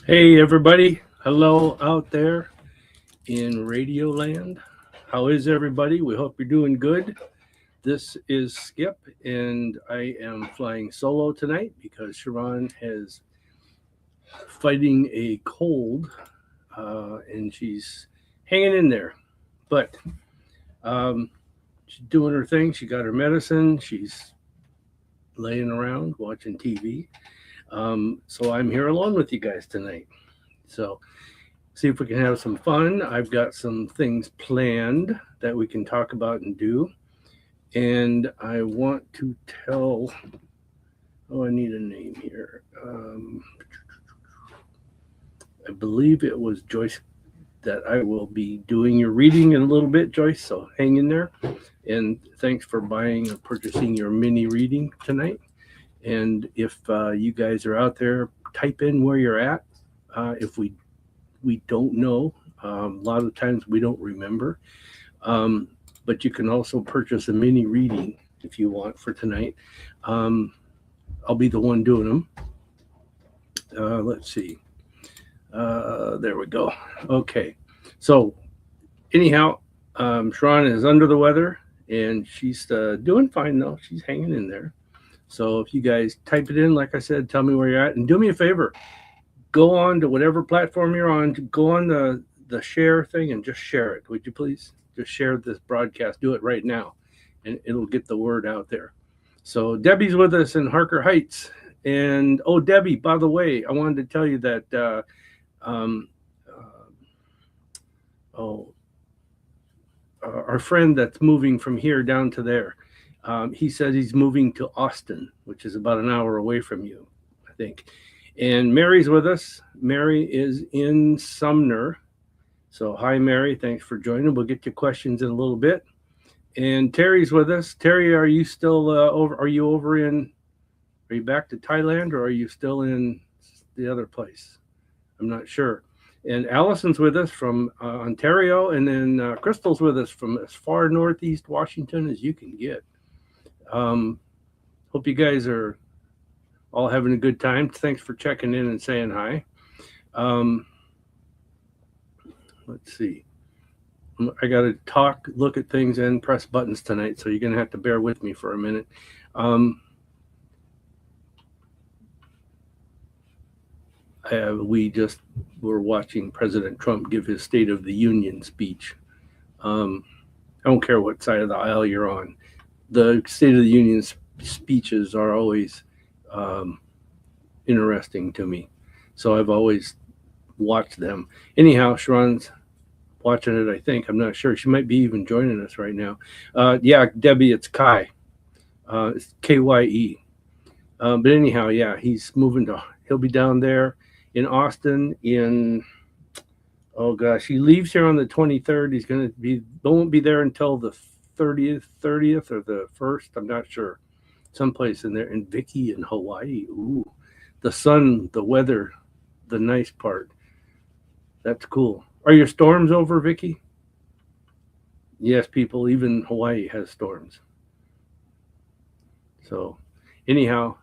Hey, everybody. Hello out there in Radio Land. How is everybody? We hope you're doing good. This is Skip, and I am flying solo tonight because Sha'ron is fighting a cold and she's hanging in there. But she's doing her thing. She got her medicine. She's laying around watching TV. So I'm here alone with you guys tonight. So see if we can have some fun. I've got some things planned that we can talk about and do. And I want to tell, I need a name here. I believe it was Joyce that I will be doing your reading in a little bit, Joyce. So hang in there. And thanks for buying or purchasing your mini reading tonight. And if you guys are out there, type in where you're at. If we don't know. A lot of times we don't remember. But you can also purchase a mini reading if you want for tonight. I'll be the one doing them. Let's see. There we go. Okay. So anyhow, Sha'ron is under the weather and she's doing fine though. She's hanging in there. So if you guys type it in, like I said, tell me where you're at and do me a favor. Go on to whatever platform you're on, go on the share thing and just share it. Would you please just share this broadcast? Do it right now and it'll get the word out there. So Debbie's with us in Harker Heights. And oh, Debbie, by the way, I wanted to tell you that our friend that's moving from here down to there, he said he's moving to Austin, which is about an hour away from you, I think. And Mary's with us. Mary is in Sumner. So hi, Mary. Thanks for joining. We'll get to questions in a little bit. And Terry's with us. Terry, are you still over? Are you back to Thailand or are you still in the other place? I'm not sure. And Allison's with us from Ontario. And then Crystal's with us from as far northeast Washington as you can get. Hope you guys are all having a good time. Thanks for checking in and saying hi. Let's see. I got to talk, look at things, and press buttons tonight, so you're going to have to bear with me for a minute. We just were watching President Trump give his State of the Union speech. I don't care what side of the aisle you're on. The State of the Union speeches are always interesting to me. So I've always watched them. Anyhow, Sha'ron's watching it, I think. I'm not sure. She might be even joining us right now. Yeah, Debbie, it's Kai. It's Kye. But anyhow, yeah, he'll be down there in Austin oh gosh, he leaves here on the 23rd. Won't be there until the 30th or the 1st. I'm not sure. Someplace in there. And Vicky in Hawaii. Ooh, the sun, the weather, the nice part. That's cool. Are your storms over, Vicky? Yes, people, even Hawaii has storms. So anyhow,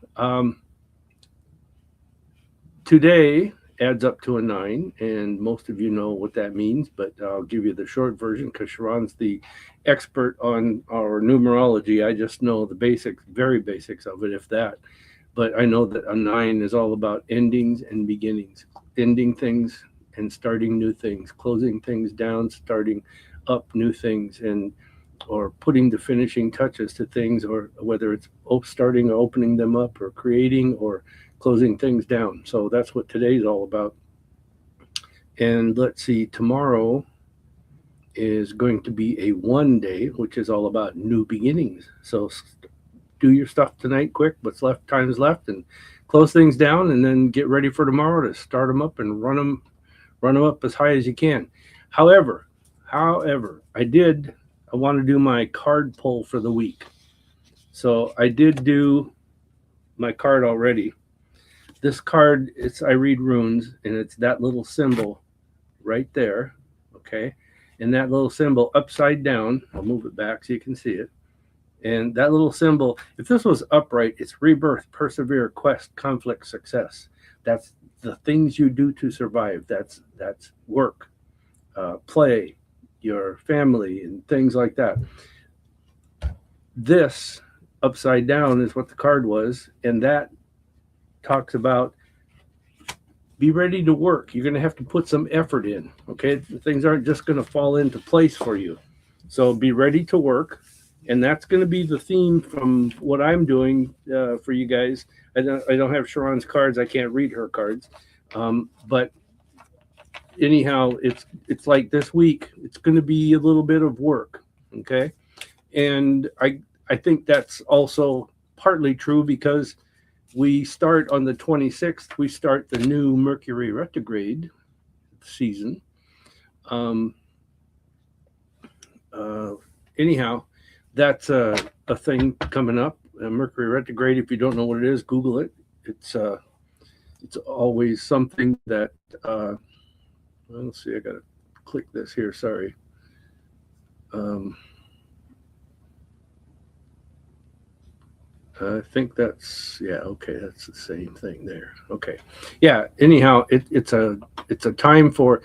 today adds up to a 9, and most of you know what that means, but I'll give you the short version because Sha'ron's the expert on our numerology. I just know the basics, very basics of it, if that. But I know that a 9 is all about endings and beginnings, ending things and starting new things, closing things down, starting up new things, or putting the finishing touches to things, or whether it's starting or opening them up, or creating or closing things down. So that's what today's all about. And let's see, tomorrow is going to be a 1 day, which is all about new beginnings. So do your stuff tonight quick, what's left, time is left, and close things down, and then get ready for tomorrow to start them up and run them up as high as you can. However, I want to do my card pull for the week. So I did do my card already. This card, I read runes, and it's that little symbol right there, okay? And that little symbol upside down, I'll move it back so you can see it. And that little symbol, if this was upright, it's rebirth, persevere, quest, conflict, success. That's the things you do to survive. That's work, play, your family, and things like that. This upside down is what the card was, and that talks about be ready to work. You're going to have to put some effort in. Okay, things aren't just going to fall into place for you. So be ready to work, and that's going to be the theme from what I'm doing for you guys. I don't have Sha'ron's cards. I can't read her cards, but anyhow, it's like this week. It's going to be a little bit of work. Okay, and I think that's also partly true because we start on the 26th. We start the new Mercury retrograde season. Anyhow, that's a thing coming up. Mercury retrograde. If you don't know what it is, Google it. It's always something that. Let's see. I gotta click this here. Sorry. I think that's okay. That's the same thing there. Okay, yeah. Anyhow, it's a time for.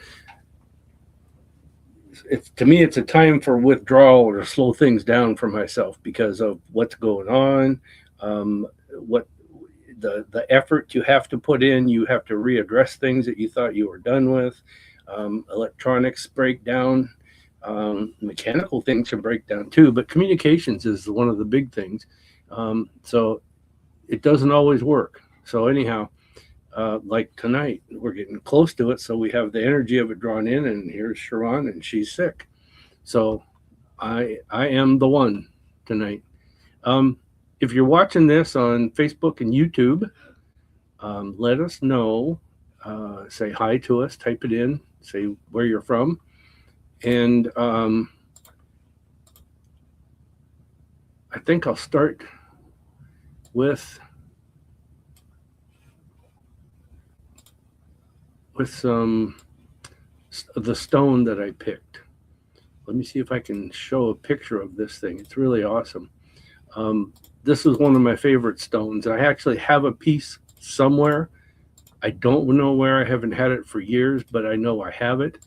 To me, it's a time for withdrawal or slow things down for myself because of what's going on, what the effort you have to put in. You have to readdress things that you thought you were done with. Electronics break down. Mechanical things can break down too, but communications is one of the big things. So it doesn't always work. So anyhow, like tonight, we're getting close to it. So we have the energy of it drawn in, and here's Sha'ron, and she's sick. So I am the one tonight. If you're watching this on Facebook and YouTube, let us know. Say hi to us, type it in, say where you're from. And I think I'll start with some of the stone that I picked. Let me see if I can show a picture of this thing. It's really awesome. This is one of my favorite stones. I actually have a piece somewhere. I don't know where. I haven't had it for years, but I know I have it.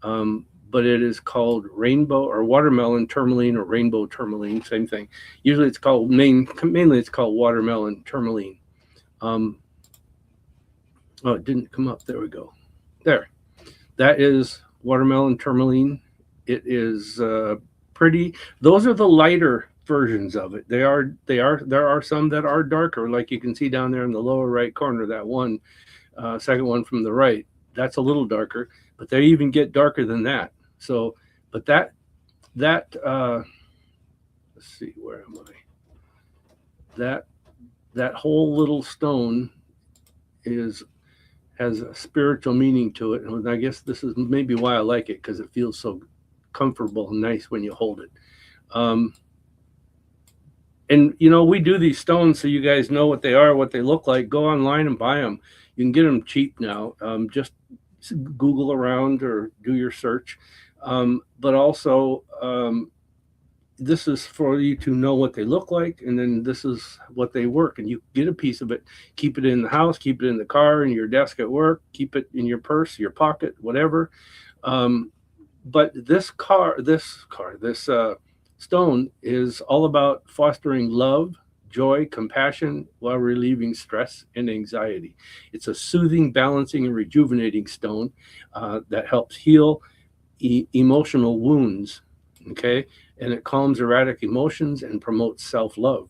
But it is called rainbow or watermelon tourmaline or rainbow tourmaline, same thing. Usually it's called, mainly it's called watermelon tourmaline. Oh, it didn't come up. There we go. There. That is watermelon tourmaline. It is pretty. Those are the lighter versions of it. There are some that are darker, like you can see down there in the lower right corner, that one, second one from the right. That's a little darker, but they even get darker than that. So, but that let's see, where am I? That whole little stone has a spiritual meaning to it, and I guess this is maybe why I like it, because it feels so comfortable and nice when you hold it. And you know, we do these stones so you guys know what they are, what they look like. Go online and buy them. You can get them cheap now. Just Google around or do your search. But also, this is for you to know what they look like, and then this is what they work. And you get a piece of it, keep it in the house, keep it in the car, in your desk at work, keep it in your purse, your pocket, whatever. But this stone is all about fostering love, joy, compassion while relieving stress and anxiety. It's a soothing, balancing, and rejuvenating stone that helps heal emotional wounds. Okay, and it calms erratic emotions and promotes self-love.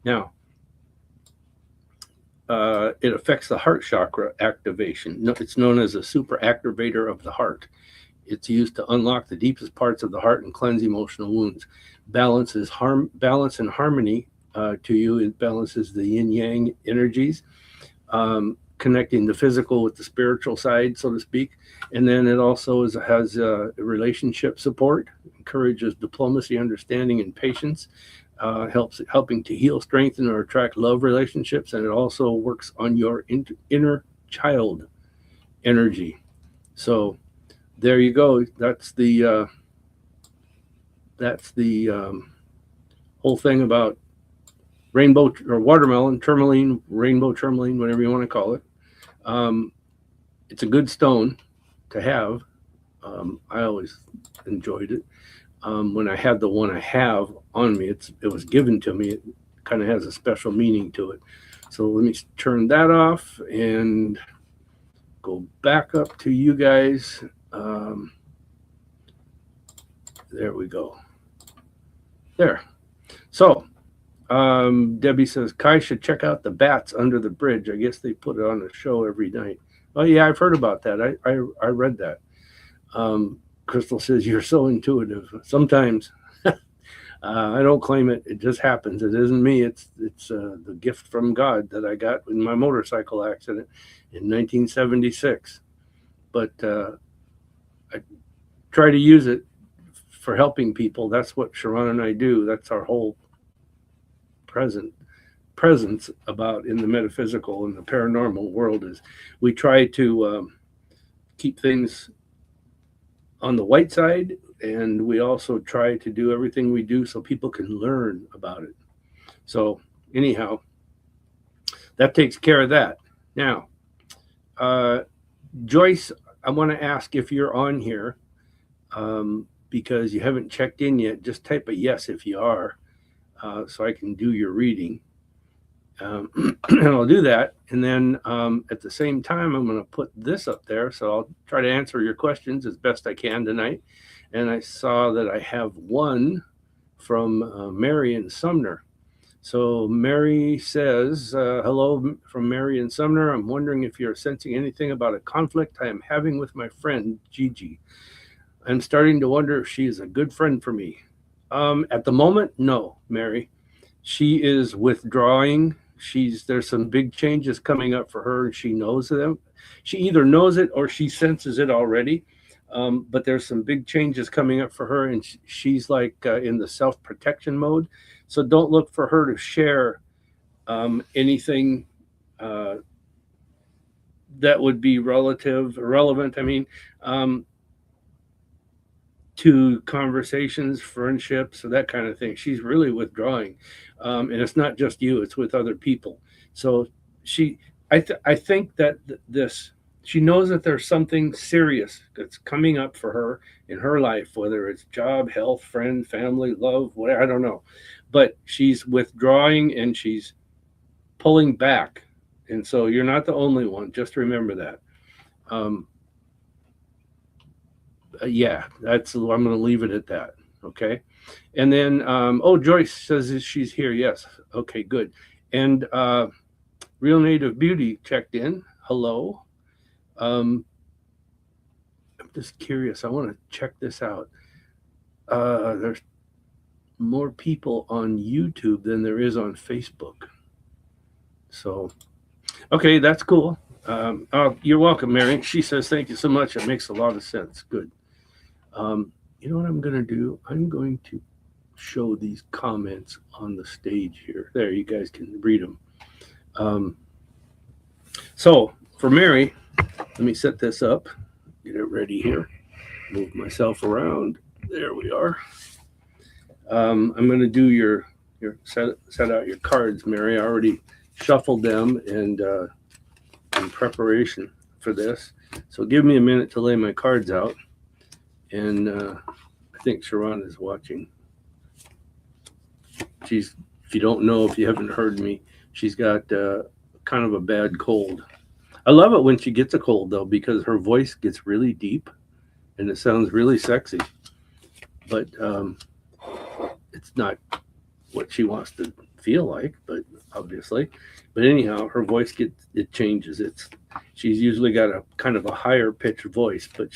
Now, it affects the heart chakra activation. It's known as a super activator of the heart. It's used to unlock the deepest parts of the heart and cleanse emotional wounds. Balance and harmony to you. It balances the yin-yang energies, connecting the physical with the spiritual side, so to speak. And then it also has relationship support, encourages diplomacy, understanding, and patience, helping to heal, strengthen, or attract love relationships. And it also works on your inner child energy. So there you go. That's the whole thing about rainbow or watermelon, tourmaline, rainbow tourmaline, whatever you want to call it. It's a good stone to have. I always enjoyed it. When I had the one I have on me, it was given to me. It kind of has a special meaning to it. So let me turn that off and go back up to you guys. There we go. There. So Debbie says, Kai should check out the bats under the bridge. I guess they put it on a show every night. Oh, yeah, I've heard about that. I read that. Crystal says, you're so intuitive. Sometimes I don't claim it. It just happens. It isn't me. It's the gift from God that I got in my motorcycle accident in 1976. But I try to use it for helping people. That's what Sha'ron and I do. That's our whole presence about in the metaphysical and the paranormal world is we try to keep things on the white side, and we also try to do everything we do so people can learn about it. So anyhow, that takes care of that. Now, Joyce, I want to ask if you're on here because you haven't checked in yet. Just type a yes if you are, so I can do your reading. And I'll do that. And then at the same time, I'm going to put this up there. So I'll try to answer your questions as best I can tonight. And I saw that I have one from Mary in Sumner. So Mary says, hello from Mary in Sumner. I'm wondering if you're sensing anything about a conflict I am having with my friend, Gigi. I'm starting to wonder if she is a good friend for me. At the moment, no, Mary. She is withdrawing. There's some big changes coming up for her, and she knows them. She either knows it or she senses it already. But there's some big changes coming up for her, and she's like in the self-protection mode. So don't look for her to share anything that would be relevant. I mean, to conversations, friendships, that kind of thing. She's really withdrawing, and it's not just you; it's with other people. So I think that she knows that there's something serious that's coming up for her in her life, whether it's job, health, friend, family, love, whatever. I don't know, but she's withdrawing and she's pulling back, and so you're not the only one. Just remember that. Yeah, I'm going to leave it at that. Okay. And then, Joyce says she's here. Yes. Okay, good. And Real Native Beauty checked in. Hello. I'm just curious. I want to check this out. There's more people on YouTube than there is on Facebook. So, okay, that's cool. You're welcome, Mary. She says, thank you so much. It makes a lot of sense. Good. You know what I'm going to do? I'm going to show these comments on the stage here. There, you guys can read them. So for Mary, let me set this up, get it ready here, move myself around. There we are. I'm going to do your set out your cards, Mary. I already shuffled them and in preparation for this. So give me a minute to lay my cards out. And I think Sha'ron is watching. If you don't know, if you haven't heard me, she's got kind of a bad cold. I love it when she gets a cold, though, because her voice gets really deep and it sounds really sexy. But it's not what she wants to feel like, but obviously. But anyhow, her voice it changes. She's usually got a kind of a higher pitched voice, but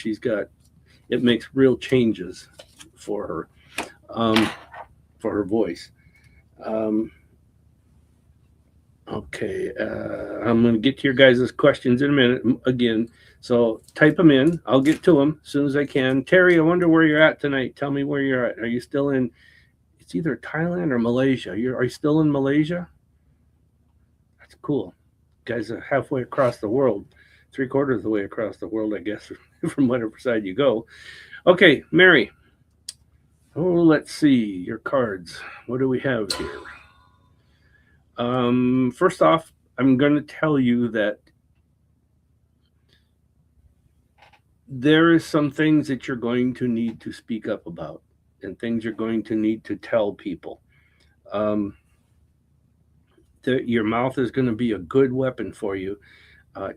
it makes real changes for her voice. Okay, I'm going to get to your guys' questions in a minute again. So type them in. I'll get to them as soon as I can. Terry, I wonder where you're at tonight. Tell me where you're at. Are you still in? It's either Thailand or Malaysia. Are you still in Malaysia? That's cool. You guys are halfway across the world. 3/4 of the way across the world, I guess, from whatever side you go. Okay, Mary. Oh, let's see your cards. What do we have here? First off, I'm going to tell you that there is some things that you're going to need to speak up about, and things you're going to need to tell people. Um, your mouth is going to be a good weapon for you.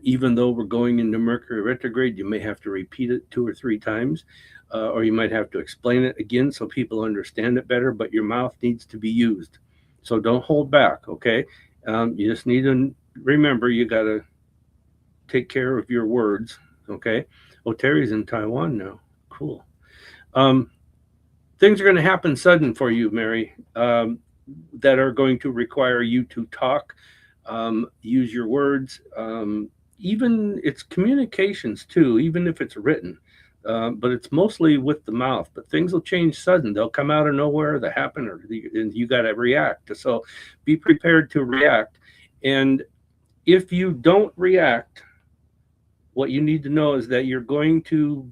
Even though we're going into Mercury retrograde, you may have to repeat it 2 or 3 times, or you might have to explain it again so people understand it better. But your mouth needs to be used, so don't hold back. Okay, you just need to remember you got to take care of your words. Okay. Oh, Terry's in Taiwan now. Cool. Um, Things are going to happen sudden for you, Mary, that are going to require you to talk, use your words. Even it's communications too, even if it's written. But it's mostly with the mouth. But things will change sudden. They'll come out of nowhere. They happen, and you got to react. So be prepared to react. And if you don't react, what you need to know is that you're going to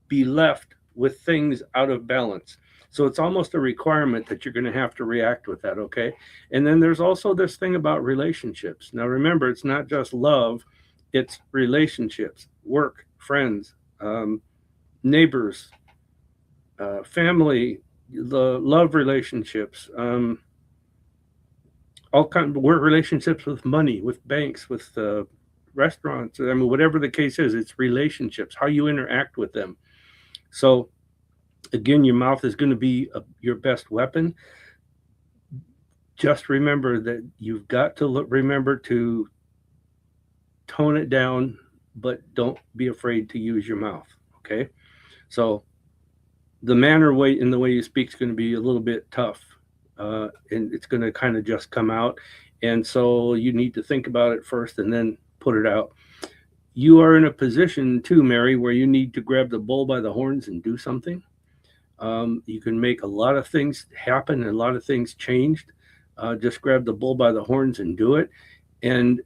be left with things out of balance. So it's almost a requirement that you're going to have to react with that, okay? And then there's also this thing about relationships. Now remember, it's not just love, it's relationships, work, friends, neighbors, family, the love relationships, all kinds of work relationships with money, with banks, with restaurants. I mean, whatever the case is, it's relationships, how you interact with them. So again, your mouth is going to be your best weapon. Just remember that you've got to remember to tone it down, but don't be afraid to use your mouth. Okay. So the manner way in the way you speak is going to be a little bit tough, and it's going to kind of just come out. And so you need to think about it first and then put it out. You are in a position too, Mary, where you need to grab the bull by the horns and do something. You can make a lot of things happen and a lot of things changed. Just grab the bull by the horns and do it. And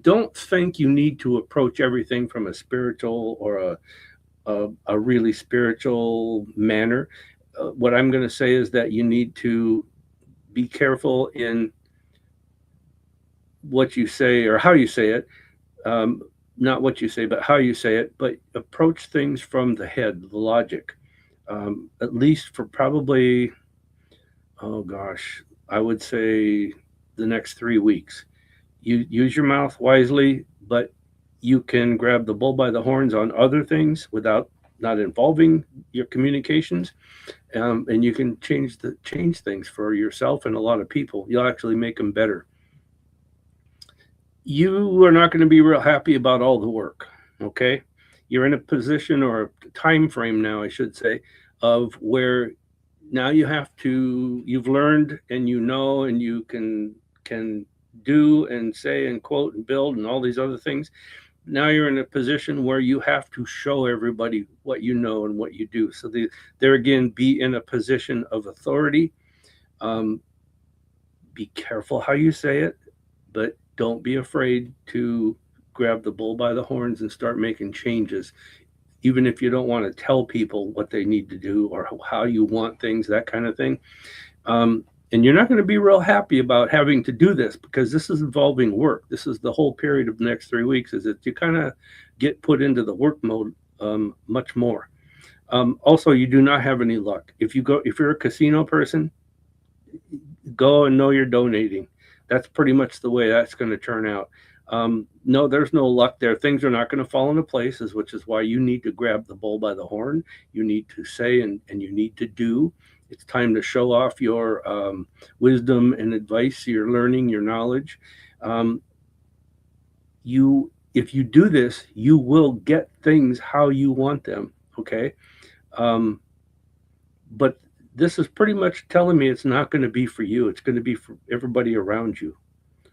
don't think you need to approach everything from a spiritual or a really spiritual manner. What I'm going to say is that you need to be careful in what you say or how you say it. Not what you say, but how you say it. But approach things from the head, the logic. At least for probably, oh gosh, I would say the next 3 weeks. You use your mouth wisely, but you can grab the bull by the horns on other things without not involving your communications, and you can change things for yourself and a lot of people. You'll actually make them better. You are not going to be real happy about all the work. Okay, you're in a position or a time frame now, I should say, of where now you've learned and you know and you can do and say and quote and build and all these other things. Now you're in a position where you have to show everybody what you know and what you do. So there again, be in a position of authority. Be careful how you say it, but don't be afraid to grab the bull by the horns and start making changes, even if you don't want to tell people what they need to do or how you want things, that kind of thing. And you're not going to be real happy about having to do this because this is involving work. This is the whole period of the next 3 weeks, is that you kind of get put into the work mode much more. Also, you do not have any luck. If you're a casino person, go and know you're donating. That's pretty much the way that's going to turn out. No, there's no luck there. Things are not going to fall into places, which is why you need to grab the bull by the horn. You need to say and you need to do. It's time to show off your wisdom and advice, your learning, your knowledge. If you do this, you will get things how you want them. Okay. But this is pretty much telling me it's not going to be for you. It's going to be for everybody around you.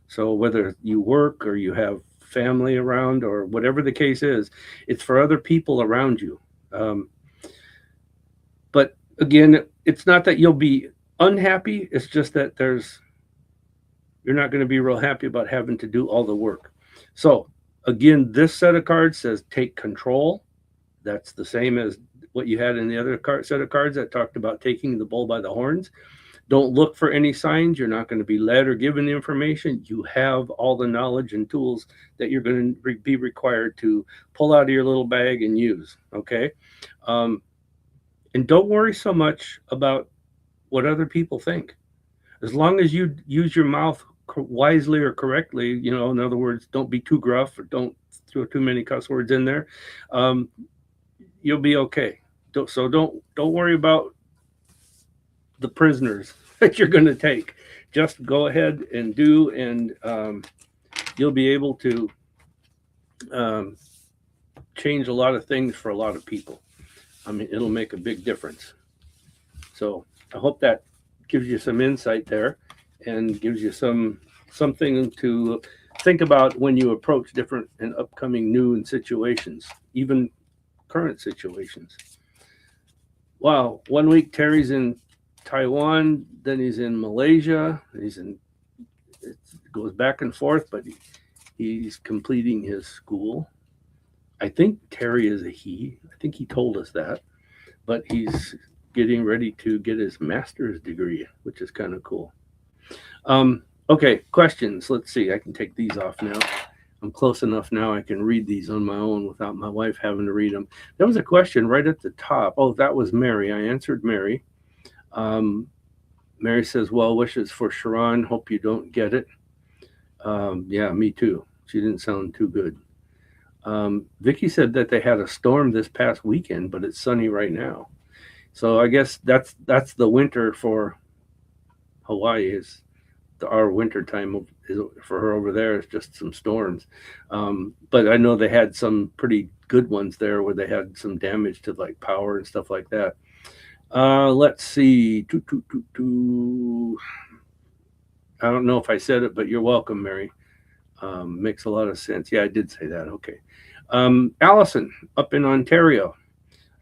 So whether you work or you have family around or whatever the case is, it's for other people around you. But again, it's not that you'll be unhappy. It's just that you're not going to be real happy about having to do all the work. So again, this set of cards says take control. That's the same as what you had in the other set of cards that talked about taking the bull by the horns. Don't look for any signs. You're not going to be led or given the information. You have all the knowledge and tools that you're going to be required to pull out of your little bag and use. Okay. Um, and don't worry so much about what other people think. As long as you use your mouth wisely or correctly, in other words, don't be too gruff or don't throw too many cuss words in there. Um, you'll be okay. Don't worry about the prisoners that you're going to take. Just go ahead and do, and you'll be able to um, change a lot of things for a lot of people. I mean, it'll make a big difference. So I hope that gives you some insight there and gives you something to think about when you approach different and upcoming new situations, even current situations. Wow, 1 week Terry's in Taiwan, then he's in Malaysia. It goes back and forth, but he's completing his school. I think Terry is a he. I think he told us that, but he's getting ready to get his master's degree, which is kind of cool. Okay, questions. Let's see. I can take these off now. I'm close enough now. I can read these on my own without my wife having to read them. There was a question right at the top. Oh, that was Mary. I answered Mary. Mary says, well wishes for Sha'ron. Hope you don't get it. Yeah, me too. She didn't sound too good. Vicky said that they had a storm this past weekend, but it's sunny right now. So I guess that's the winter for Hawaii. Is our winter time for her over there is just some storms. But I know they had some pretty good ones there where they had some damage to like power and stuff like that. Let's see. I don't know if I said it, but you're welcome, Mary. Makes a lot of sense. Yeah, I did say that. Okay. Allison up in Ontario.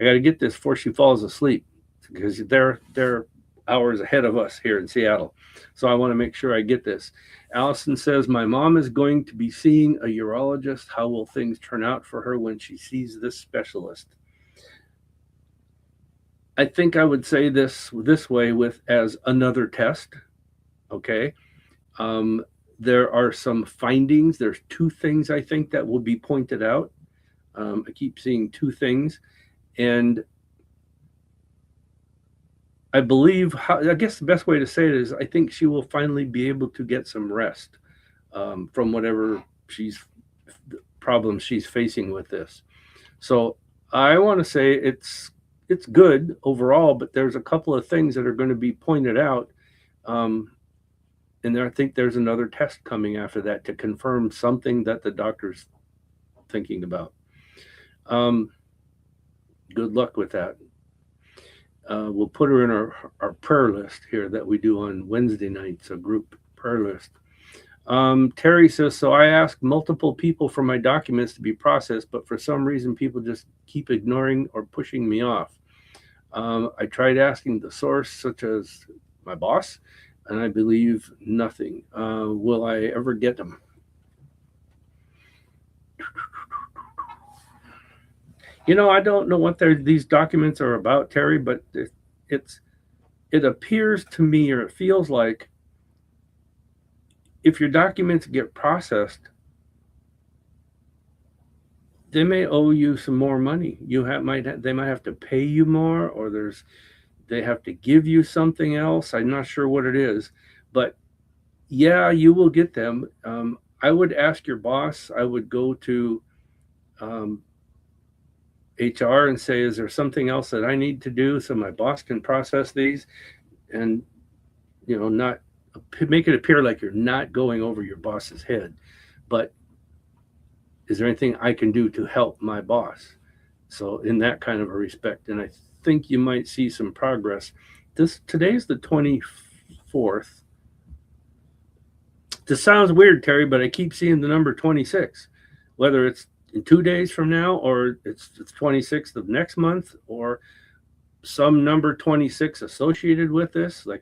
I got to get this before she falls asleep because they're hours ahead of us here in Seattle. So I want to make sure I get this. Allison says, my mom is going to be seeing a urologist. How will things turn out for her when she sees this specialist? I think I would say this way with as another test. Okay. There are some findings. There's two things I think that will be pointed out. I keep seeing two things. And I believe, I guess the best way to say it is I think she will finally be able to get some rest from whatever problems she's facing with this. So I want to say it's good overall, but there's a couple of things that are going to be pointed out. And I think there's another test coming after that to confirm something that the doctor's thinking about. Good luck with that. We'll put her in our prayer list here that we do on Wednesday nights, a group prayer list. Terry says, so I asked multiple people for my documents to be processed, but for some reason people just keep ignoring or pushing me off. I tried asking the source, such as my boss, and I believe nothing. Will I ever get them? I don't know what these documents are about, Terry, but it appears to me, or it feels like, if your documents get processed, they may owe you some more money. They might have to pay you more, or they have to give you something else. I'm not sure what it is, but yeah, you will get them. I would ask your boss. I would go to HR and say, is there something else that I need to do so my boss can process these, and not make it appear like you're not going over your boss's head, but is there anything I can do to help my boss? So in that kind of a respect, and I think you might see some progress. Today's the 24th. This sounds weird, Terry, but I keep seeing the number 26, whether it's in 2 days from now, or it's 26th of next month, or some number 26 associated with this, like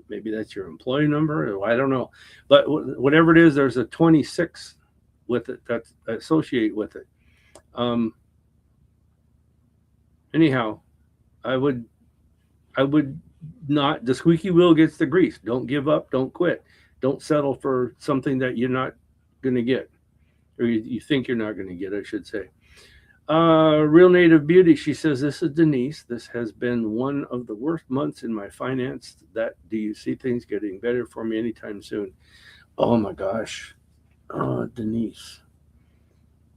maybe that's your employee number, or I don't know, but whatever it is, there's a 26 with it that's associated with it. Anyhow, I would not the squeaky wheel gets the grease. Don't give up. Don't quit. Don't settle for something that you're not going to get, or you think you're not going to get, I should say. Real Native Beauty, she says, this is Denise. This has been one of the worst months in my finance. Do you see things getting better for me anytime soon? Oh my gosh. Denise.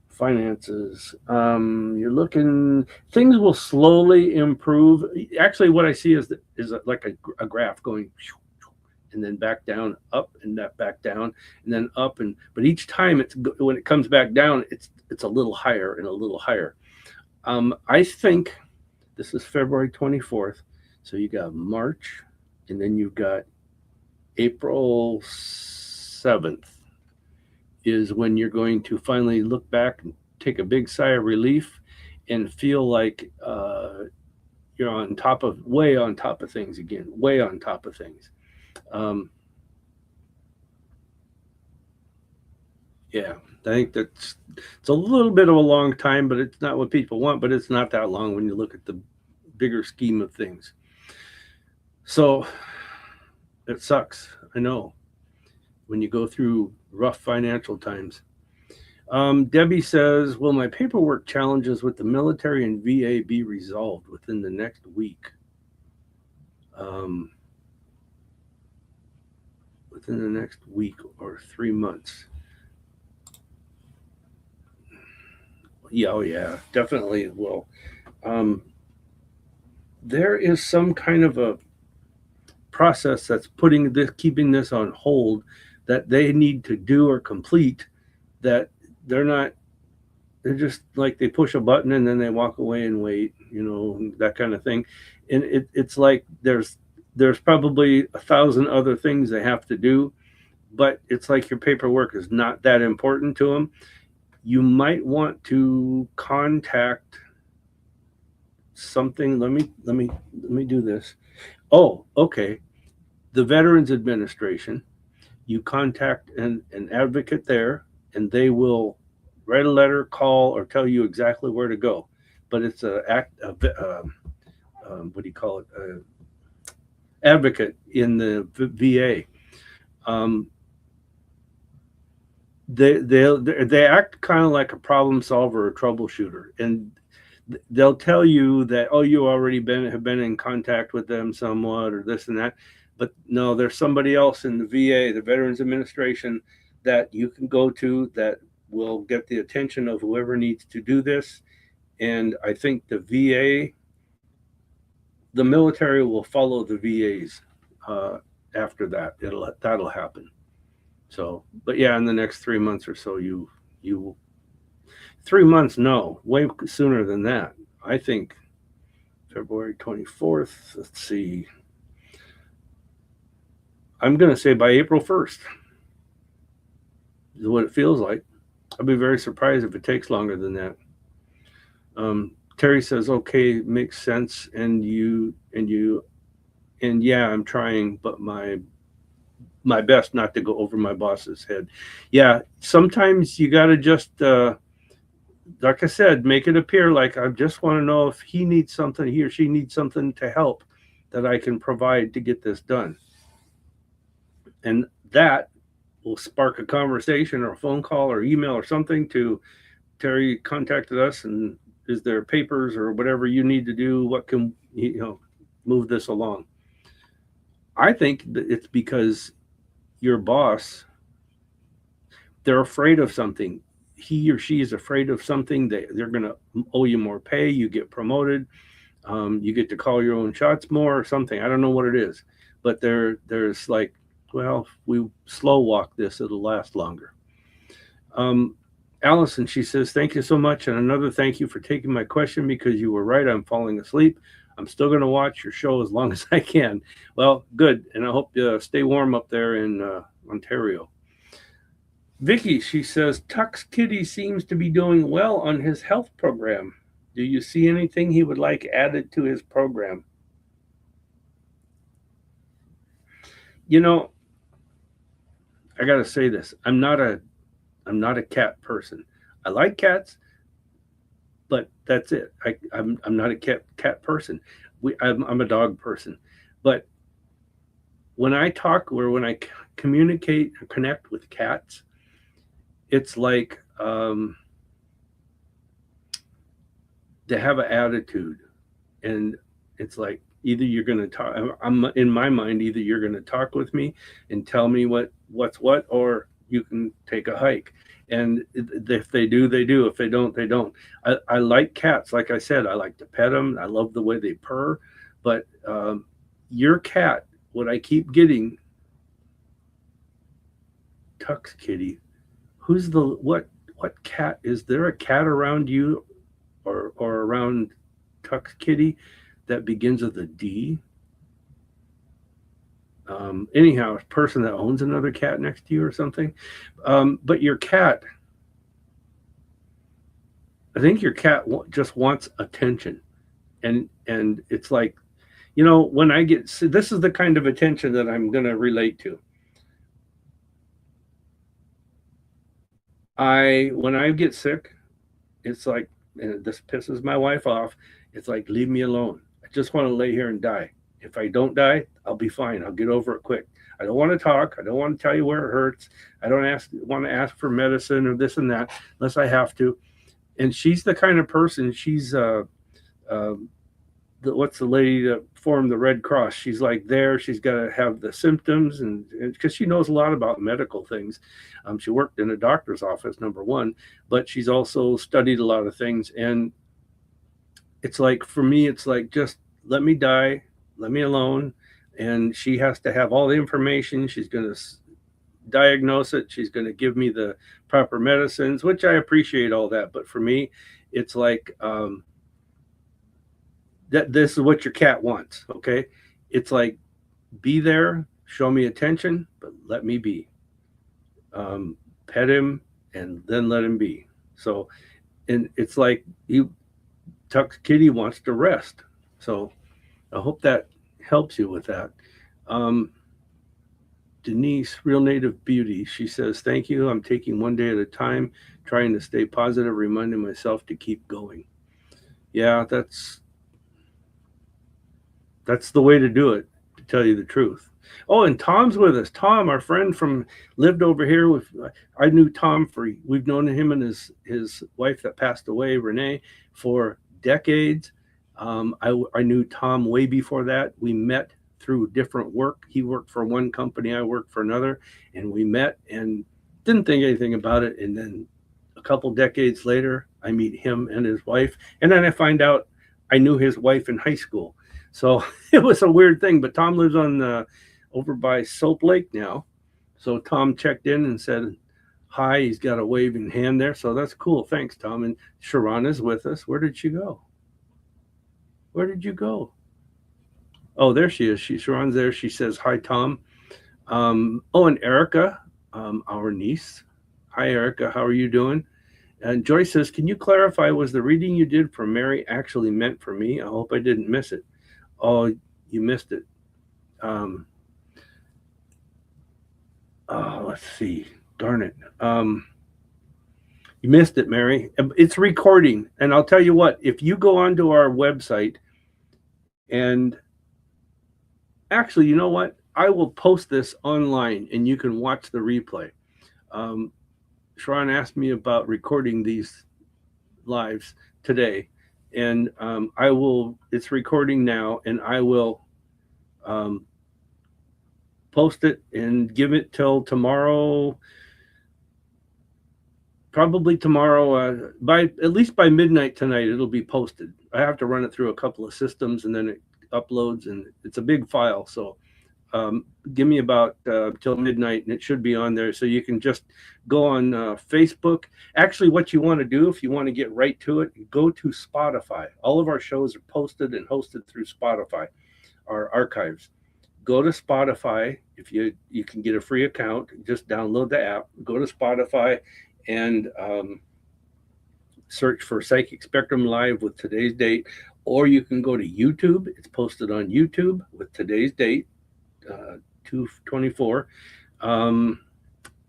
Finances. You're looking, things will slowly improve. Actually, what I see is like a graph going and then back down, up and that back down, and then up, but each time when it comes back down, it's a little higher and a little higher. I think this is February 24th, so you got March, and then you've got April 7th is when you're going to finally look back and take a big sigh of relief and feel like you're way on top of things again, way on top of things. Yeah, I think it's a little bit of a long time, but it's not what people want, but it's not that long when you look at the bigger scheme of things. So it sucks, I know, when you go through rough financial times. Debbie says, will my paperwork challenges with the military and VA be resolved within the next week? Within the next week or 3 months? Yeah, oh yeah, definitely it will. There is some kind of a process that's keeping this on hold that they need to do or complete, that they're just like they push a button and then they walk away and wait, that kind of thing. And it's like there's probably 1,000 other things they have to do, but it's like your paperwork is not that important to them. You might want to contact something. Let me do this. Oh, okay. The Veterans Administration. You contact an advocate there, and they will write a letter, call, or tell you exactly where to go. But it's what do you call it? Advocate in the VA. They act kind of like a problem solver or troubleshooter, and they'll tell you that, oh, you already have been in contact with them somewhat or this and that, but no, there's somebody else in the VA, the Veterans Administration, that you can go to that will get the attention of whoever needs to do this. And I think the military will follow the VAs after that. That'll happen. So, but yeah, in the next 3 months or so, you 3 months, no, way sooner than that. I think February 24th. Let's see. I'm going to say by April 1st is what it feels like. I'd be very surprised if it takes longer than that. Terry says, okay, makes sense. And yeah, I'm trying, but my best not to go over my boss's head. Yeah, sometimes you got to just, like I said, make it appear like I just want to know if he or she needs something to help that I can provide to get this done. And that will spark a conversation or a phone call or email or something to Terry contacted us, and is there papers or whatever you need to do? What can move this along? I think that it's because your boss, they're afraid of something. He or she is afraid of something. They're going to owe you more pay. You get promoted. You get to call your own shots more or something. I don't know what it is, but there's like, well, if we slow walk this, it'll last longer. Allison, she says, thank you so much. And another thank you for taking my question, because you were right. I'm falling asleep. I'm still going to watch your show as long as I can. Well, good. And I hope you stay warm up there in Ontario. Vicky, she says, Tuck's kitty seems to be doing well on his health program. Do you see anything he would like added to his program? I got to say this. I'm not a cat person. I like cats, but that's it. I'm not a cat person. I'm a dog person. But when I talk or when I communicate or connect with cats, it's like they have an attitude, and it's like either you're going to talk. I'm in my mind. Either you're going to talk with me and tell me what's what, or you can take a hike. And if they do, they do. If they don't, they don't. I like cats. Like I said, I like to pet them. I love the way they purr. But your cat, what I keep getting, Tux Kitty. Who's the what cat? Is there a cat around you or around Tux Kitty that begins with a D? Anyhow, a person that owns another cat next to you or something. But your cat, I think your cat just wants attention, and it's like, when I get, this is the kind of attention that I'm going to relate to. When I get sick, it's like, and this pisses my wife off. It's like, leave me alone. I just want to lay here and die. If I don't die, I'll be fine. I'll get over it quick. I don't want to talk. I don't want to tell you where it hurts. I don't want to ask for medicine or this and that unless I have to. And she's the kind of person. She's what's the lady that formed the Red Cross? She's like there. She's got to have the symptoms, and because she knows a lot about medical things. She worked in a doctor's office, number one, but she's also studied a lot of things. And it's like, for me, it's like, just let me die, let me alone. And she has to have all the information. She's going to diagnose it. She's going to give me the proper medicines, which I appreciate all that. But for me, it's like, that this is what your cat wants. Okay. It's like, be there, show me attention, but let me be. Pet him and then let him be. So, and it's like, Tux Kitty wants to rest. So I hope that helps you with that. Denise, Real Native Beauty, she says, thank you. I'm taking one day at a time, trying to stay positive, reminding myself to keep going. Yeah, that's the way to do it, to tell you the truth. Oh, and Tom's with us. Tom, our friend lived over here. I knew Tom we've known him and his wife that passed away, Renee, for decades. I knew Tom way before that. We met through different work. He worked for one company, I worked for another, and we met and didn't think anything about it. And then a couple decades later, I meet him and his wife, and then I find out I knew his wife in high school. So it was a weird thing. But Tom lives over by Soap Lake now. So Tom checked in and said hi. He's got a waving hand there, so that's cool. Thanks, Tom. And Sha'ron is with us. Where did she go? Where did you go? Oh, there she is. Sha'ron's there. She says hi, Tom. Oh, and Erica, our niece. Hi, Erica. How are you doing? And Joyce says, can you clarify, was the reading you did for Mary actually meant for me? I hope I didn't miss it. Oh, you missed it. Let's see. Darn it. You missed it, Mary. It's recording. And I'll tell you what, if you go onto our website, and actually, you know what? I will post this online and you can watch the replay. Sha'ron asked me about recording these lives today, and it's recording now, and I will post it and give it till tomorrow, probably tomorrow, at least by midnight tonight, it'll be posted. I have to run it through a couple of systems, and then it uploads, and it's a big file. So give me about till midnight, and it should be on there. So you can just go on Facebook. Actually, what you want to do, if you want to get right to it, go to Spotify. All of our shows are posted and hosted through Spotify, our archives. Go to Spotify. If you can get a free account, just download the app, go to Spotify, and search for Psychic Spectrum Live with today's date. Or you can go to YouTube. It's posted on YouTube with today's date, 2/24.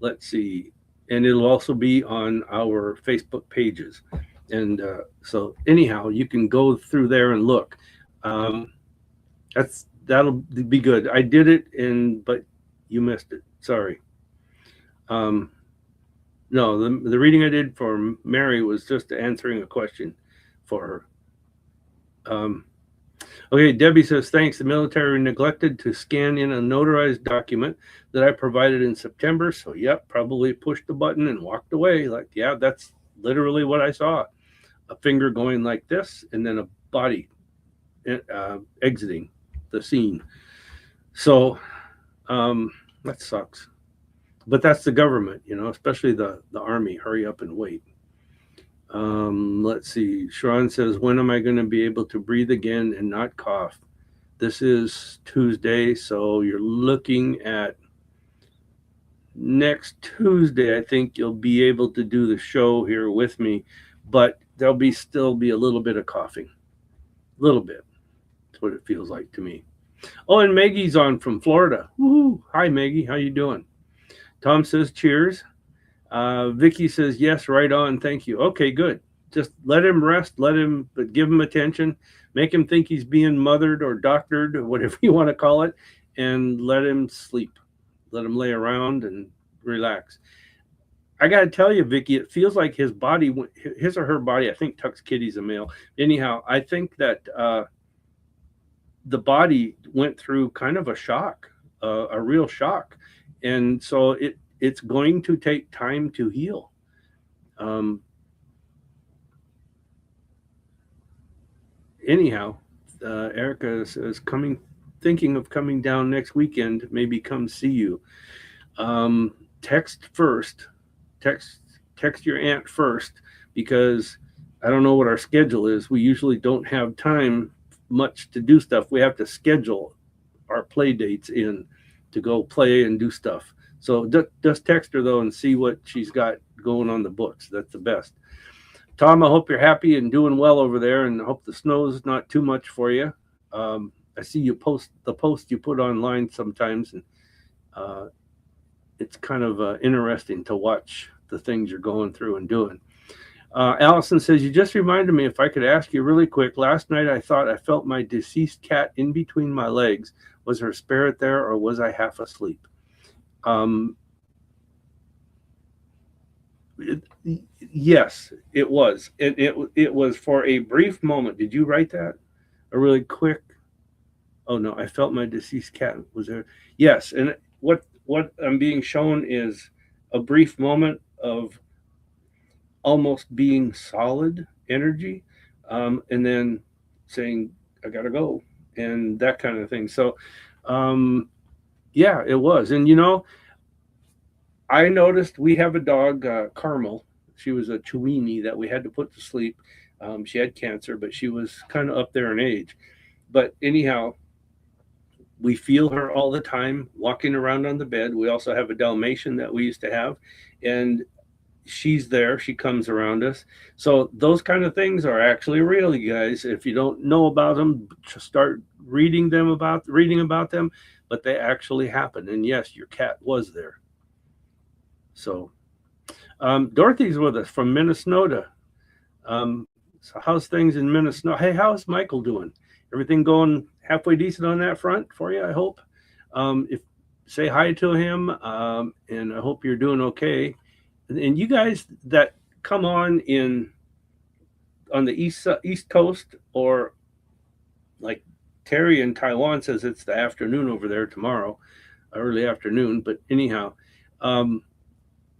Let's see. And it'll also be on our Facebook pages. And so anyhow, you can go through there and look. that'll be good. I did it, but you missed it. Sorry. No, the reading I did for Mary was just answering a question for her. Okay, Debbie says, thanks. The military neglected to scan in a notarized document that I provided in September. So, yep, probably pushed the button and walked away. Like, yeah, that's literally what I saw. A finger going like this, and then a body exiting the scene. So, that sucks. But that's the government, especially the Army. Hurry up and wait. Let's see. Sha'ron says, when am I going to be able to breathe again and not cough? This is Tuesday, so you're looking at next Tuesday. I think you'll be able to do the show here with me, but there'll still be a little bit of coughing. A little bit. That's what it feels like to me. Oh, and Maggie's on from Florida. Woohoo! Hi, Maggie. How you doing? Tom says, cheers. Vicky says, yes, right on. Thank you. Okay, good. Just let him rest. But give him attention. Make him think he's being mothered or doctored or whatever you want to call it, and let him sleep. Let him lay around and relax. I got to tell you, Vicky, it feels like his or her body, I think Tuck's Kitty's a male. Anyhow, I think that the body went through kind of a shock, a real shock. And so it's going to take time to heal. Anyhow, Erica says, thinking of coming down next weekend, maybe come see you. Text first. Text your aunt first, because I don't know what our schedule is. We usually don't have time much to do stuff. We have to schedule our play dates in to go play and do stuff. So just text her, though, and see what she's got going on the books. That's the best. Tom, I hope you're happy and doing well over there, and I hope the snow's not too much for you. I see you post you put online sometimes, and it's kind of interesting to watch the things you're going through and doing. Allison says, you just reminded me, if I could ask you really quick, last night I thought I felt my deceased cat in between my legs. Was her spirit there, or was I half asleep? Yes, it was. It was for a brief moment. Did you write that? A really quick? Oh no, I felt my deceased cat was there. Yes, and what I'm being shown is a brief moment of almost being solid energy, and then saying, I gotta go, and that kind of thing. So yeah, it was. And I noticed we have a dog, Carmel. She was a Chiweenie that we had to put to sleep. She had cancer, but she was kind of up there in age. But anyhow, we feel her all the time walking around on the bed. We also have a Dalmatian that we used to have, and she's there. She comes around us. So those kind of things are actually real, you guys. If you don't know about them, just start reading about them, but they actually happen. And yes, your cat was there. So Dorothy's with us from Minnesota. So how's things in Minnesota? Hey, how's Michael doing? Everything going halfway decent on that front for you, I hope. If say hi to him, and I hope you're doing okay. And you guys that come on the East Coast, or like Terry in Taiwan says it's the afternoon over there tomorrow, early afternoon. But anyhow,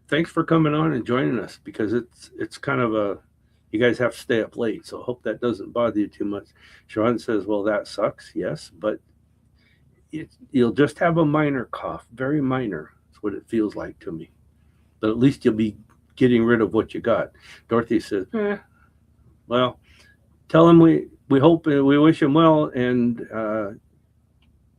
thanks for coming on and joining us, because it's kind of you guys have to stay up late, so I hope that doesn't bother you too much. Sha'ron says, well, that sucks. Yes, but you'll just have a minor cough, very minor. That's what it feels like to me. But at least you'll be getting rid of what you got. Dorothy says, well, tell him we hope and we wish him well, and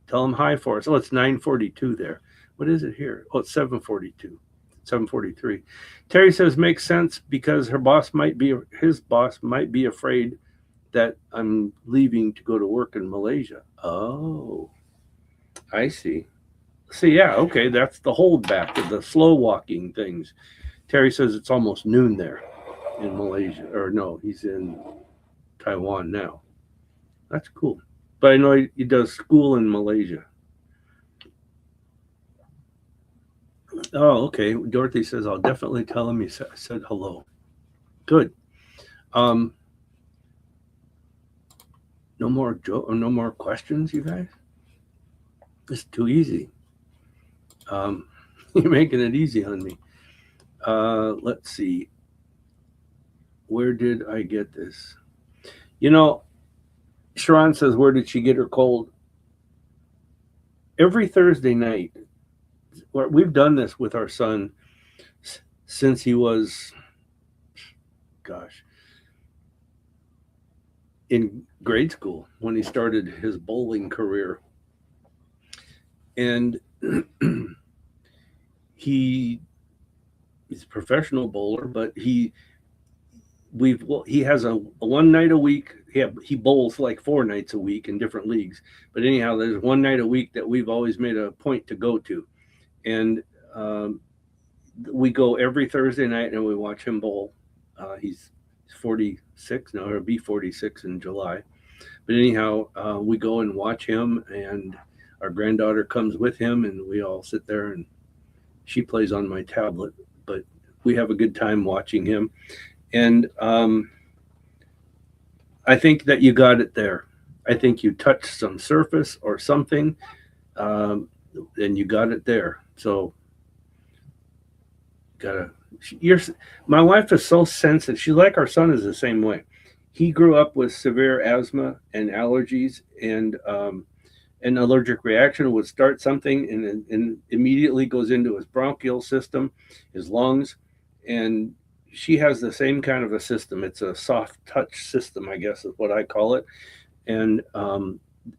tell him hi for us. Oh, it's 9:42 there. What is it here? Oh, it's 7:42. 7:43. Terry says, makes sense, because his boss might be afraid that I'm leaving to go to work in Malaysia. Oh, I see. Yeah, okay, that's the holdback of the slow walking things. Terry says it's almost noon there in Malaysia, or no, he's in Taiwan now. That's cool. but I know he does school in Malaysia. Oh, okay. Dorothy says, I'll definitely tell him you said hello. Good. No more questions, you guys? It's too easy. You're making it easy on me. Let's see. Where did I get this? Sha'ron says, where did she get her cold? Every Thursday night, we've done this with our son since he was, in grade school when he started his bowling career. And he's a professional bowler, but he has a one night a week. He bowls like 4 nights a week in different leagues. But anyhow, there's one night a week that we've always made a point to go to. And we go every Thursday night and we watch him bowl. He's 46 now, he'll be 46 in July. But anyhow, we go and watch him, and our granddaughter comes with him, and we all sit there, and she plays on my tablet. But we have a good time watching him. And I think that you got it there. I think you touched some surface or something, and you got it there. So, my wife is so sensitive. She's like our son is the same way. He grew up with severe asthma and allergies, and an allergic reaction would start something and immediately goes into his bronchial system, his lungs, and she has the same kind of a system. It's a soft touch system, I guess is what I call it. And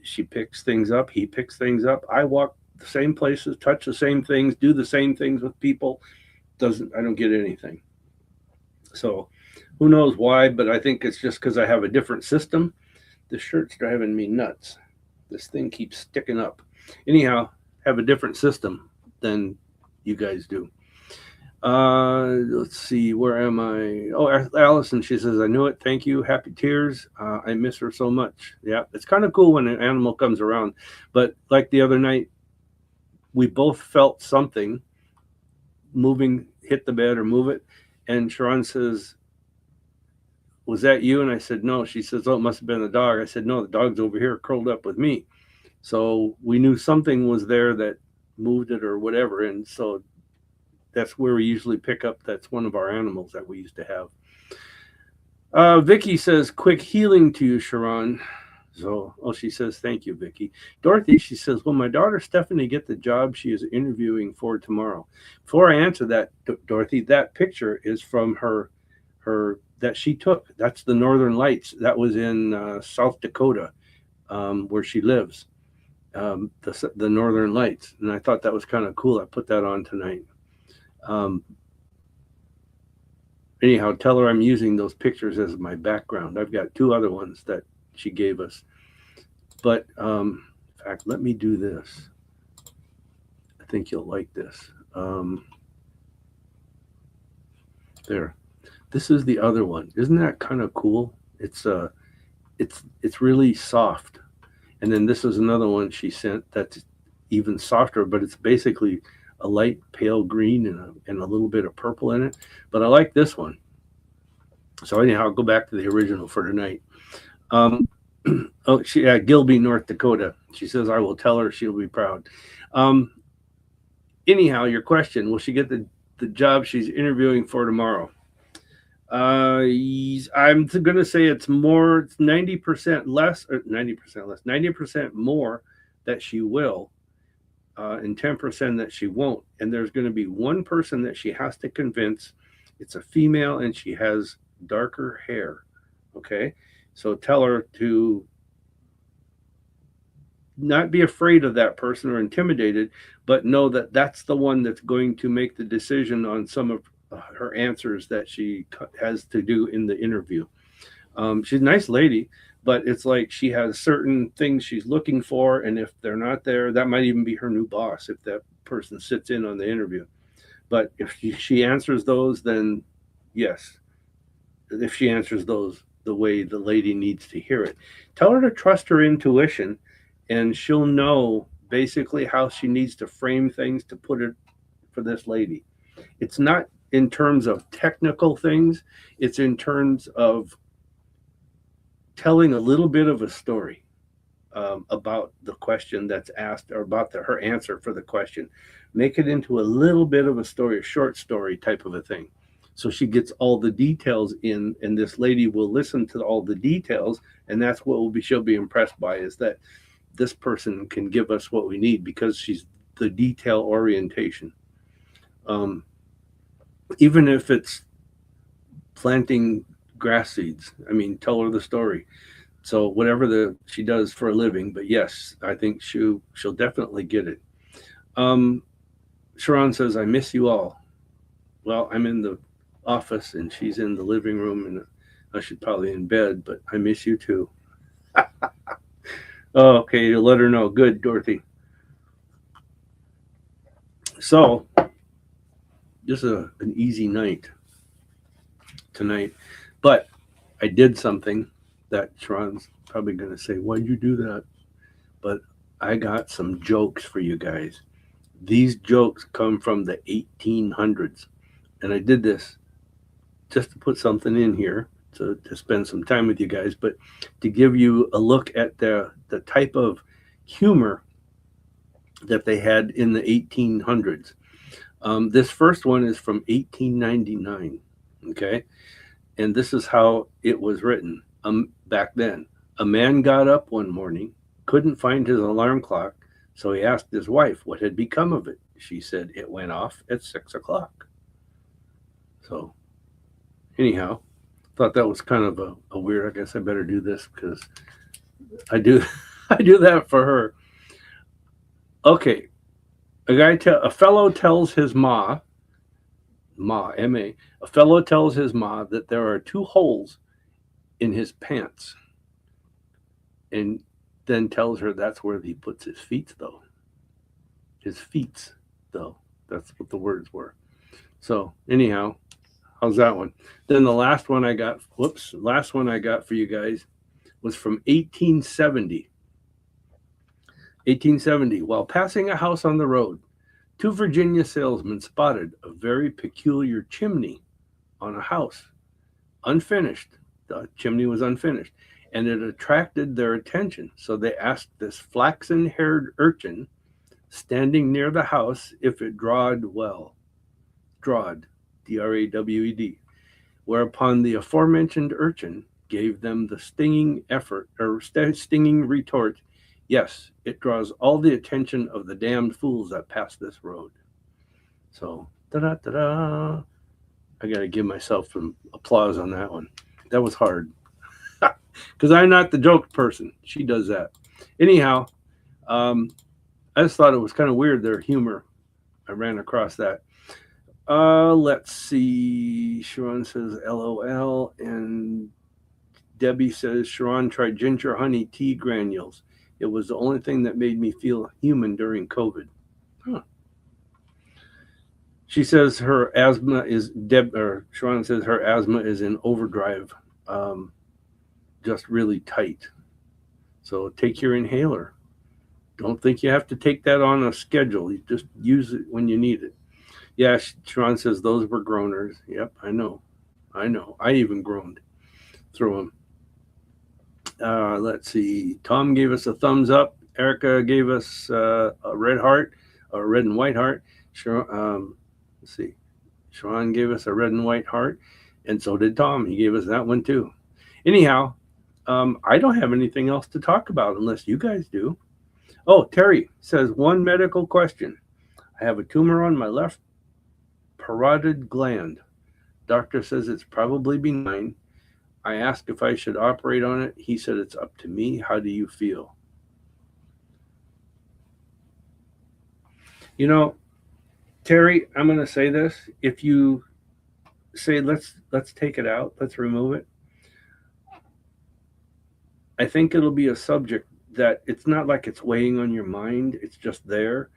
she picks things up. He picks things up. I walk the same places, touch the same things, do the same things with people. I don't get anything. So who knows why, but I think it's just because I have a different system. This shirt's driving me nuts. This thing keeps sticking up. Anyhow, have a different system than you guys do. Let's see, where am I? Oh, Allison, she says, I knew it. Thank you. Happy tears. I miss her so much. Yeah, it's kind of cool when an animal comes around. But like the other night, we both felt something moving, hit the bed or move it. And Sha'ron says, was that you? And I said, no. She says, oh, it must have been the dog. I said, no, the dog's over here curled up with me. So we knew something was there that moved it or whatever. And so that's where we usually pick up. That's one of our animals that we used to have. Vicky says, quick healing to you, Sha'ron. So, she says, thank you, Vicky. Dorothy, she says, will my daughter Stephanie get the job she is interviewing for tomorrow? Before I answer that, Dorothy, that picture is from her that she took. That's the Northern Lights. That was in South Dakota, where she lives, the Northern Lights. And I thought that was kind of cool. I put that on tonight. Anyhow, tell her I'm using those pictures as my background. I've got 2 other ones that she gave us. But in fact, let me do this. I think you'll like this. There. This is the other one. Isn't that kind of cool? It's really soft. And then this is another one she sent that's even softer, but it's basically a light pale green and a little bit of purple in it. But I like this one. So anyhow, I'll go back to the original for tonight. Gilby, North Dakota. She says, I will tell her, she'll be proud. Anyhow, your question, will she get the job she's interviewing for tomorrow? I'm going to say it's 90% less, or 90% less, 90% more that she will, and 10% that she won't. And there's going to be one person that she has to convince. It's a female and she has darker hair. Okay. So tell her to not be afraid of that person or intimidated, but know that that's the one that's going to make the decision on some of her answers that she has to do in the interview. She's a nice lady, but it's like she has certain things she's looking for, and if they're not there, that might even be her new boss if that person sits in on the interview. But if she answers those, then yes. If she answers those, the way the lady needs to hear it. Tell her to trust her intuition, and she'll know basically how she needs to frame things to put it for this lady. It's not in terms of technical things, it's in terms of telling a little bit of a story about the question that's asked, or about her answer for the question. Make it into a little bit of a story, a short story type of a thing. So she gets all the details in, and this lady will listen to all the details, and that's what she'll be impressed by, is that this person can give us what we need because she's the detail orientation. Um, Even if it's planting grass seeds, I mean, tell her the story. So whatever she does for a living, but yes, I think she'll definitely get it. Um, Sha'ron says, "I miss you all." Well, I'm in the office and she's in the living room, and I should probably in bed, but I miss you too. Oh, okay, you let her know. Good, Dorothy. So, just an easy night tonight, but I did something that Sha'ron's probably going to say, "Why'd you do that?" But I got some jokes for you guys. These jokes come from the 1800s, and I did this just to put something in here to spend some time with you guys, but to give you a look at the type of humor that they had in the 1800s. This first one is from 1899, okay? And this is how it was written back then. A man got up one morning, couldn't find his alarm clock, so he asked his wife what had become of it. She said it went off at 6 o'clock. So, anyhow, thought that was kind of a weird. I guess I better do this because I do I do that for her. Okay, a fellow tells his ma, M-A, a fellow tells his ma that there are two holes in his pants, and then tells her that's where he puts his feet, though. His feet, though. That's what the words were. So, anyhow, how's that one? Then the last one I got for you guys was from 1870. 1870, while passing a house on the road, two Virginia salesmen spotted a very peculiar chimney on a house, unfinished. The chimney was unfinished, and it attracted their attention. So they asked this flaxen-haired urchin standing near the house if it drawed well. Drawed, D-R-A-W-E-D. Whereupon the aforementioned urchin gave them the stinging retort, "Yes, it draws all the attention of the damned fools that pass this road." So, da-da-da-da. I got to give myself some applause on that one. That was hard. Because I'm not the joke person. She does that. Anyhow, I just thought it was kind of weird, their humor. I ran across that. Let's see. Sha'ron says LOL. And Debbie says, Sha'ron tried ginger honey tea granules. It was the only thing that made me feel human during COVID. Huh. She says her asthma is Sha'ron says her asthma is in overdrive, just really tight. So take your inhaler. Don't think you have to take that on a schedule. You just use it when you need it. Yeah, Sha'ron says those were groaners. Yep, I know. I even groaned through them. Let's see. Tom gave us a thumbs up. Erica gave us a red heart, a red and white heart. Let's see. Sha'ron gave us a red and white heart, and so did Tom. He gave us that one too. Anyhow, I don't have anything else to talk about unless you guys do. Oh, Terry says, one medical question. I have a tumor on my left parotid gland. Doctor says it's probably benign. I asked if I should operate on it. He said it's up to me. How do you feel? You know, Terry, I'm going to say this. If you say let's take it out, let's remove it, I think it'll be a subject that it's not like it's weighing on your mind. It's just there.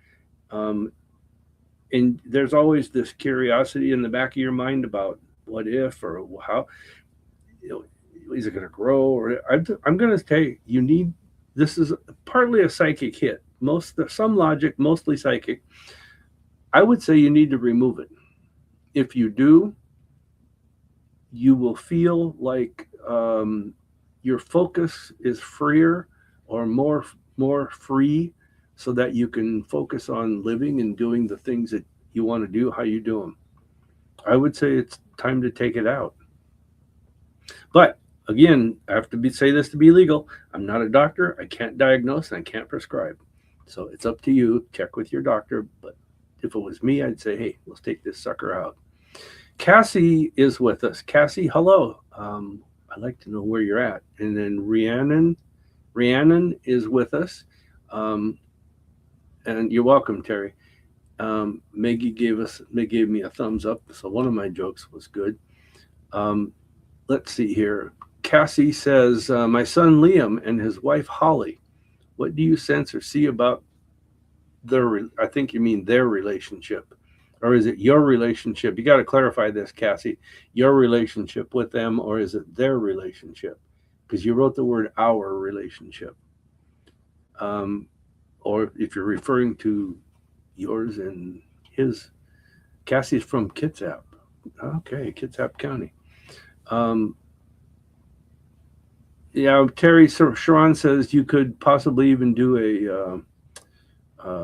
And there's always this curiosity in the back of your mind about what if or how. is it going to grow? Or I'm going to say you need. This is partly a psychic hit. Some logic, mostly psychic. I would say you need to remove it. If you do, you will feel like your focus is freer or more free, so that you can focus on living and doing the things that you want to do, how you do them. I would say it's time to take it out. But again, I have to say this to be legal. I'm not a doctor. I can't diagnose and I can't prescribe. So it's up to you. Check with your doctor. But if it was me, I'd say, hey, let's take this sucker out. Cassie is with us. Cassie, hello. I'd like to know where you're at. And then Rhiannon is with us. And you're welcome, Terry. Maggie gave me a thumbs up, so one of my jokes was good. Let's see here. Cassie says, my son Liam and his wife Holly, what do you sense or see about I think you mean their relationship, or is it your relationship? You got to clarify this, Cassie. Your relationship with them, or is it their relationship? Because you wrote the word our relationship. Or if you're referring to yours and his. Cassie's from Kitsap. Okay, Kitsap County. Yeah, Terry Sha'ron says you could possibly even do a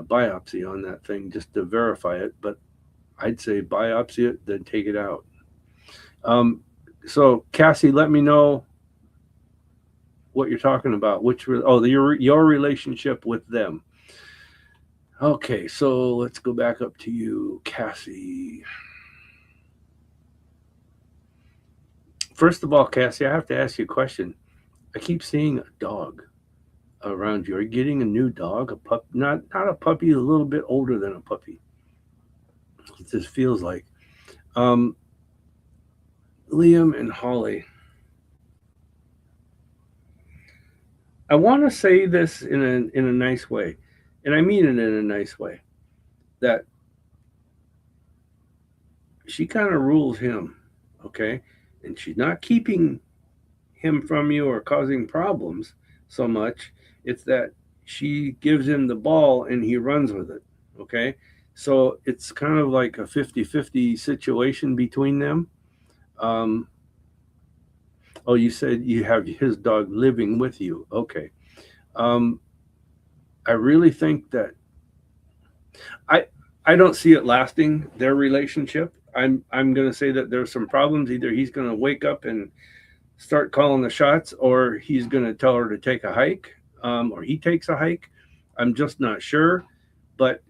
biopsy on that thing just to verify it, but I'd say biopsy it, then take it out. So Cassie, let me know what you're talking about. Your relationship with them. Okay, so let's go back up to you, Cassie. First of all, Cassie, I have to ask you a question. I keep seeing a dog around you. Are you getting a new dog? A pup? Not a puppy, a little bit older than a puppy. It just feels like. Liam and Holly. I want to say this in a nice way, and I mean it in a nice way, that she kind of rules him, okay? And she's not keeping him from you or causing problems so much. It's that she gives him the ball and he runs with it, okay? So it's kind of like a 50-50 situation between them. Oh, you said you have his dog living with you. Okay. I really think that I don't see it lasting, their relationship. I'm going to say that there's some problems. Either he's going to wake up and start calling the shots, or he's going to tell her to take a hike, or he takes a hike. I'm just not sure, but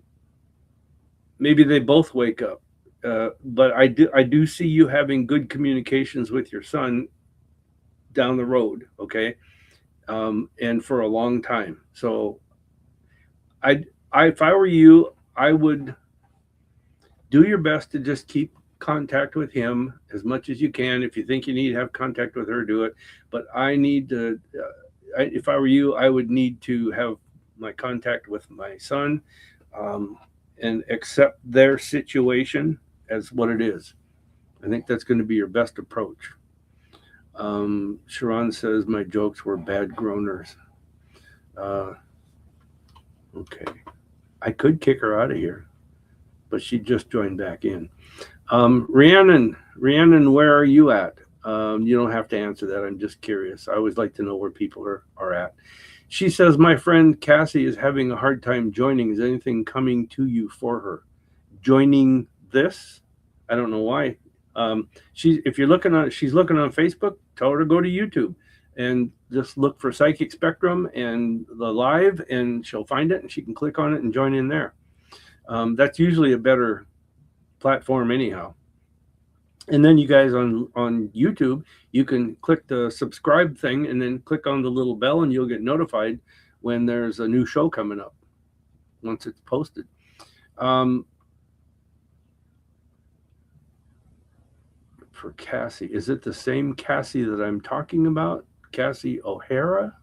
maybe they both wake up. But I do see you having good communications with your son down the road, okay, and for a long time. So if I were you, I would do your best to just keep contact with him as much as you can. If you think you need to have contact with her, do it. But I need to, if I were you, I would need to have my contact with my son, and accept their situation as what it is. I think that's going to be your best approach. Sha'ron says my jokes were bad groaners. Okay. I could kick her out of here, but she just joined back in. Rhiannon, where are you at? You don't have to answer that. I'm just curious. I always like to know where people are at. She says, my friend Cassie is having a hard time joining. Is anything coming to you for her? Joining this? I don't know why. If you're looking on, she's looking on Facebook, tell her to go to YouTube and just look for Psychic Spectrum and the live, and she'll find it and she can click on it and join in there. That's usually a better platform anyhow. And then you guys on YouTube, you can click the subscribe thing and then click on the little bell and you'll get notified when there's a new show coming up once it's posted. For Cassie, is it the same Cassie that I'm talking about? Cassie O'Hara?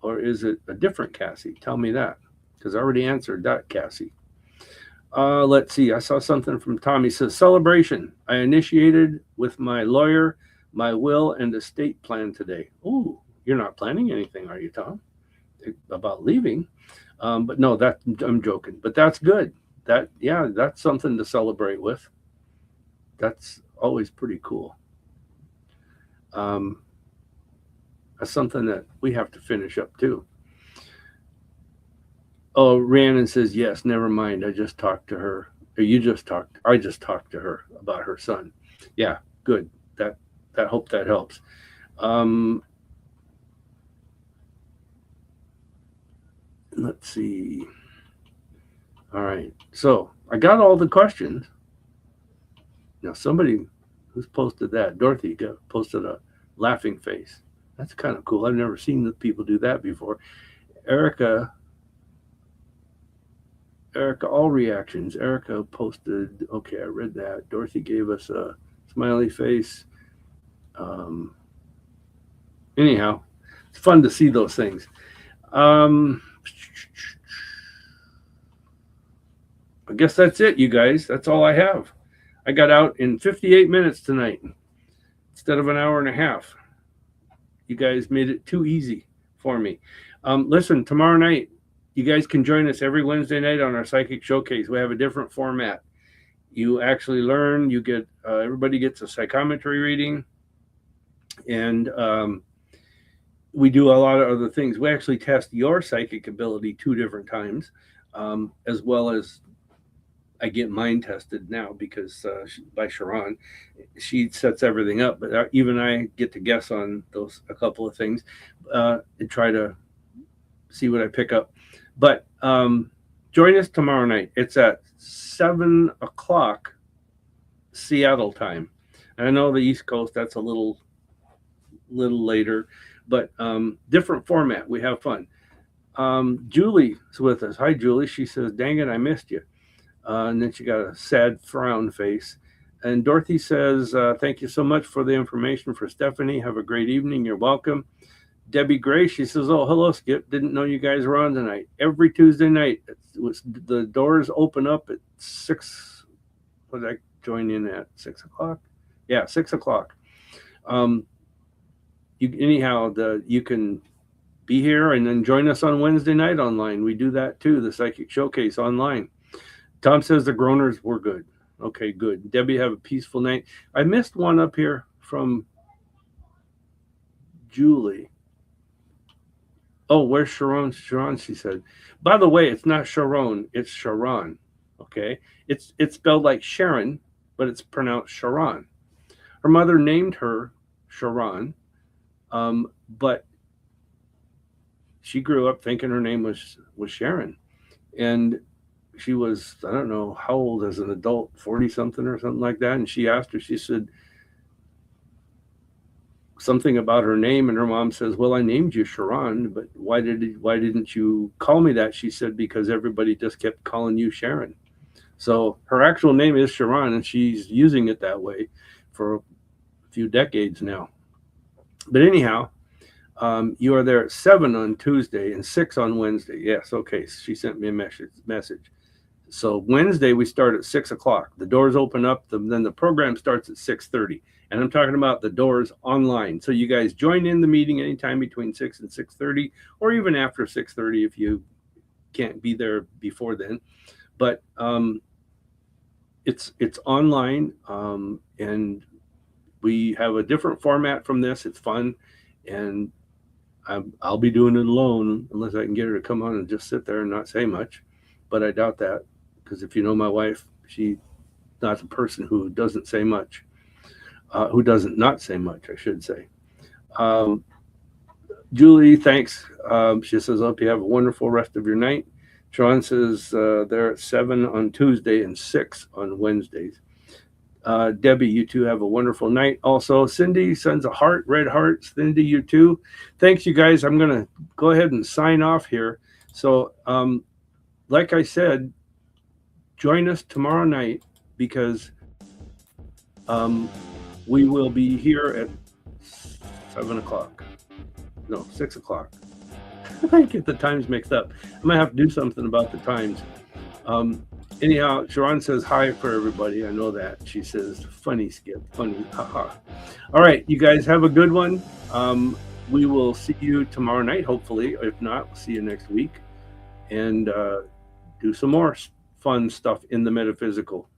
Or is it a different Cassie? Tell me that, because I already answered that, Cassie. Let's see. I saw something from Tommy. Says, celebration. I initiated with my lawyer my will and estate plan today. Ooh, you're not planning anything, are you, Tom? About leaving? But no, that I'm joking. But that's good. That's something to celebrate with. That's always pretty cool. That's something that we have to finish up too. Oh, Rhiannon says yes. Never mind. I just talked to her. Or I just talked to her about her son. Yeah, good. That hope that helps. Let's see. All right. So I got all the questions. Now somebody who's posted that, Dorothy, posted a laughing face. That's kind of cool. I've never seen the people do that before. Erica, all reactions. Erica posted, okay, I read that. Dorothy gave us a smiley face. Anyhow, it's fun to see those things. I guess that's it, you guys. That's all I have. I got out in 58 minutes tonight instead of an hour and a half. You guys made it too easy for me. Listen, tomorrow night, you guys can join us every Wednesday night on our Psychic Showcase. We have a different format. You actually learn, you get, everybody gets a psychometry reading, and we do a lot of other things. We actually test your psychic ability 2 different times, as well as I get mine tested now because by Sha'ron, she sets everything up. But even I get to guess on a couple of things and try to see what I pick up. But join us tomorrow night. It's at 7 o'clock Seattle time. And I know the East Coast, that's a little later, but different format. We have fun. Julie's with us. Hi, Julie. She says, dang it, I missed you. And then she got a sad frown face. And Dorothy says, thank you so much for the information for Stephanie. Have a great evening. You're welcome. Debbie Gray, she says, oh, hello, Skip. Didn't know you guys were on tonight. Every Tuesday night, the doors open up at 6. What did I join in at? 6 o'clock? Yeah, 6 o'clock. You can be here and then join us on Wednesday night online. We do that too, the Psychic Showcase online. Tom says the groaners were good. Okay, good. Debbie, have a peaceful night. I missed one up here from Julie. Oh, where's Sha'ron? Sha'ron, she said. By the way, it's not Sha'ron, it's Sha'ron. Okay? It's spelled like Sharon, but it's pronounced Sha'ron. Her mother named her Sha'ron, but she grew up thinking her name was Sharon. And she was, I don't know how old as an adult, 40-something or something like that. And she asked her, she said something about her name. And her mom says, well, I named you Sha'ron, but why didn't you call me that? She said, because everybody just kept calling you Sharon. So her actual name is Sha'ron, and she's using it that way for a few decades now. But anyhow, you are there at 7 on Tuesday and 6 on Wednesday. Yes, okay. She sent me a message. So Wednesday we start at 6 o'clock. The doors open up. Then the program starts at 6:30. And I'm talking about the doors online. So you guys join in the meeting anytime between 6 and 6:30, or even after 6:30 if you can't be there before then. But it's online, and we have a different format from this. It's fun, and I'll be doing it alone unless I can get her to come on and just sit there and not say much. But I doubt that, because if you know my wife, she's not the person who doesn't say much, who doesn't not say much, I should say. Julie, thanks. She says, hope you have a wonderful rest of your night. Sha'ron says they're at 7 on Tuesday and 6 on Wednesdays. Debbie, you two have a wonderful night. Also, Cindy sends a heart, red heart. Cindy, you too. Thanks, you guys. I'm going to go ahead and sign off here. So, like I said, join us tomorrow night, because we will be here at 7 o'clock. No, 6 o'clock. I get the times mixed up. I might have to do something about the times. Anyhow, Sha'ron says hi for everybody. I know that. She says, funny, Skip, funny, haha. All right, you guys have a good one. We will see you tomorrow night, hopefully. If not, we'll see you next week. And do some more fun stuff in the metaphysical.